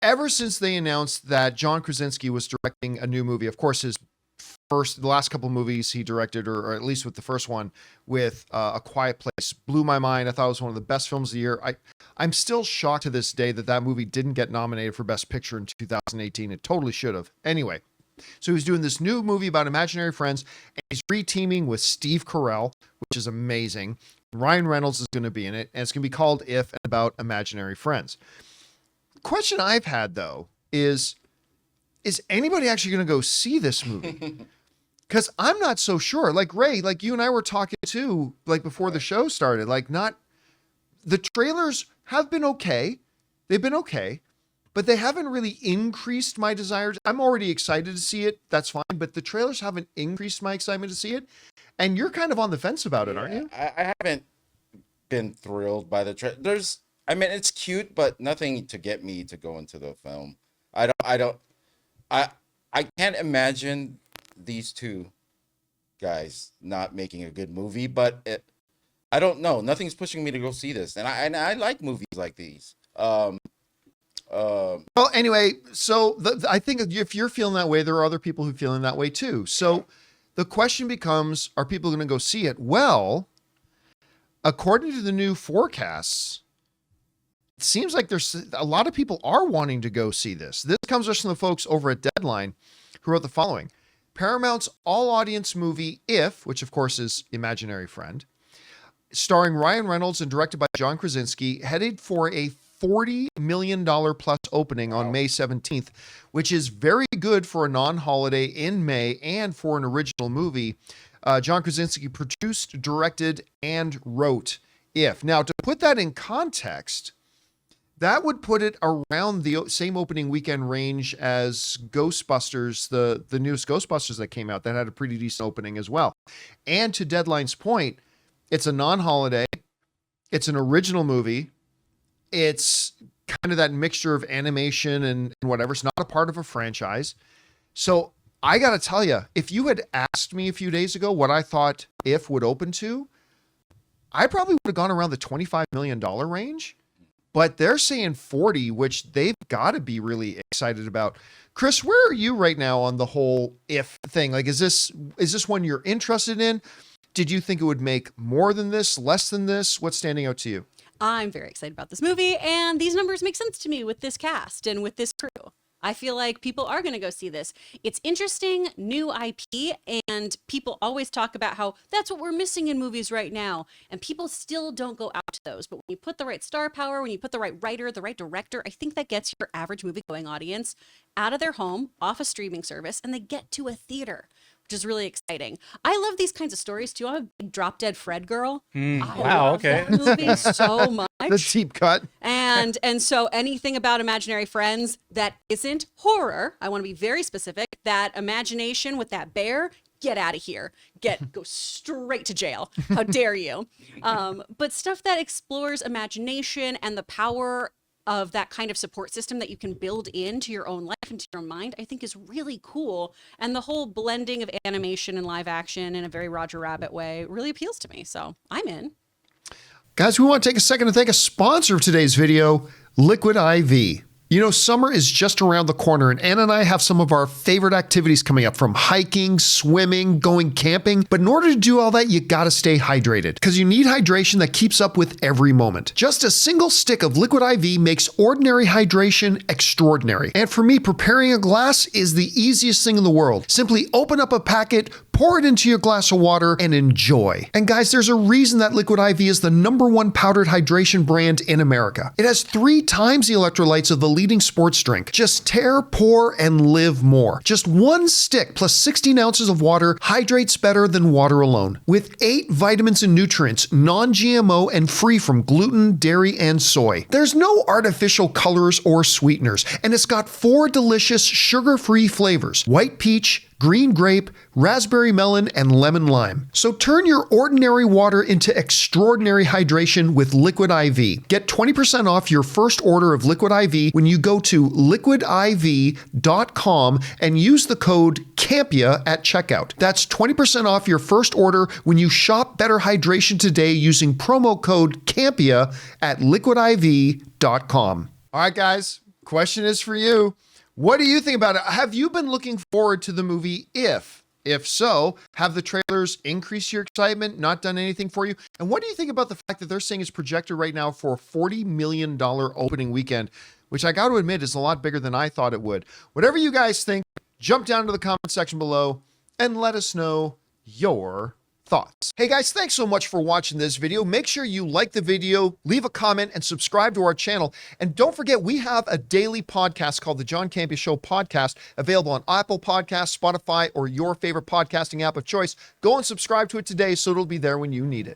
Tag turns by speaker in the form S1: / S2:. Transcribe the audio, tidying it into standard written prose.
S1: ever since they announced that John Krasinski was directing a new movie, of course, the last couple of movies he directed, or at least with the first one with A Quiet Place, blew my mind. I thought it was one of the best films of the year. I'm still shocked to this day that movie didn't get nominated for Best Picture in 2018. It totally should have. Anyway, so he's doing this new movie about imaginary friends, and he's re-teaming with Steve Carell, which is amazing. Ryan Reynolds is going to be in it, and it's going to be called If, and about imaginary friends. Question I've had, though, is anybody actually going to go see this movie? Because I'm not so sure. Like, Ray, like you and I were talking too, like before the show started, the trailers have been okay. They've been okay, but they haven't really increased my desires. I'm already excited to see it. That's fine. But the trailers haven't increased my excitement to see it. And you're kind of on the fence about it, aren't you?
S2: I haven't been thrilled by the trailer. It's cute, but nothing to get me to go into the film. I can't imagine these two guys not making a good movie, but I don't know. Nothing's pushing me to go see this, and I like movies like these. Well,
S1: anyway, so I think if you're feeling that way, there are other people who are feeling that way too. So the question becomes, are people going to go see it? Well, according to the new forecasts, it seems like there's a lot of people are wanting to go see this. This comes from the folks over at Deadline who wrote the following. Paramount's all-audience movie, If, which of course is Imaginary Friend, starring Ryan Reynolds and directed by John Krasinski, headed for a $40 million plus opening on May 17th, which is very good for a non-holiday in May and for an original movie. John Krasinski produced, directed, and wrote If. Now, to put that in context, that would put it around the same opening weekend range as Ghostbusters, the newest Ghostbusters that came out that had a pretty decent opening as well. And to Deadline's point, it's a non-holiday. It's an original movie. It's kind of that mixture of animation and whatever. It's not a part of a franchise. So I got to tell you, if you had asked me a few days ago what I thought If would open to, I probably would have gone around the $25 million range. But they're saying 40, which they've got to be really excited about. Chris, where are you right now on the whole If thing? Like, is this one you're interested in? Did you think it would make more than this, less than this? What's standing out to you?
S3: I'm very excited about this movie, and these numbers make sense to me with this cast and with this crew. I feel like people are going to go see this. It's interesting, new IP, and people always talk about how that's what we're missing in movies right now. And people still don't go out to those. But when you put the right star power, when you put the right writer, the right director, I think that gets your average movie-going audience out of their home, off a streaming service, and they get to a theater, which is really exciting. I love these kinds of stories too. I'm a big Drop Dead Fred girl. I love that movie so much.
S1: The deep cut.
S3: And so anything about imaginary friends that isn't horror, I want to be very specific, that imagination with that bear, get out of here. Go straight to jail. How dare you? But stuff that explores imagination and the power of that kind of support system that you can build into your own life, into your own mind, I think is really cool. And the whole blending of animation and live action in a very Roger Rabbit way really appeals to me. So I'm in.
S1: Guys, we want to take a second to thank a sponsor of today's video, Liquid IV. You know, summer is just around the corner, and Anna and I have some of our favorite activities coming up, from hiking, swimming, going camping. But in order to do all that, you gotta stay hydrated, because you need hydration that keeps up with every moment. Just a single stick of Liquid IV makes ordinary hydration extraordinary. And for me, preparing a glass is the easiest thing in the world. Simply open up a packet, pour it into your glass of water, and enjoy. And guys, there's a reason that Liquid IV is the #1 powdered hydration brand in America. It has 3 times the electrolytes of the leading sports drink. Just tear, pour, and live more. Just 1 stick plus 16 ounces of water hydrates better than water alone. With 8 vitamins and nutrients, non-GMO and free from gluten, dairy, and soy. There's no artificial colors or sweeteners, and it's got 4 delicious sugar-free flavors: white peach, green grape, raspberry melon, and lemon lime. So turn your ordinary water into extraordinary hydration with Liquid IV. Get 20% off your first order of Liquid IV when you go to liquidiv.com and use the code CAMPEA at checkout. That's 20% off your first order when you shop Better Hydration today using promo code CAMPEA at liquidiv.com. All right, guys. question is for you. What do you think about it? Have you been looking forward to the movie If so, have the trailers increased your excitement, not done anything for you? And what do you think about the fact that they're saying it's projected right now for a $40 million opening weekend, which I got to admit is a lot bigger than I thought it would. Whatever you guys think, jump down to the comment section below and let us know your thoughts. Hey guys, thanks so much for watching this video. Make sure you like the video, leave a comment, and subscribe to our channel. And don't forget, we have a daily podcast called the John Campea Show podcast, available on Apple Podcasts, Spotify, or your favorite podcasting app of choice. Go and subscribe to it today so it'll be there when you need it.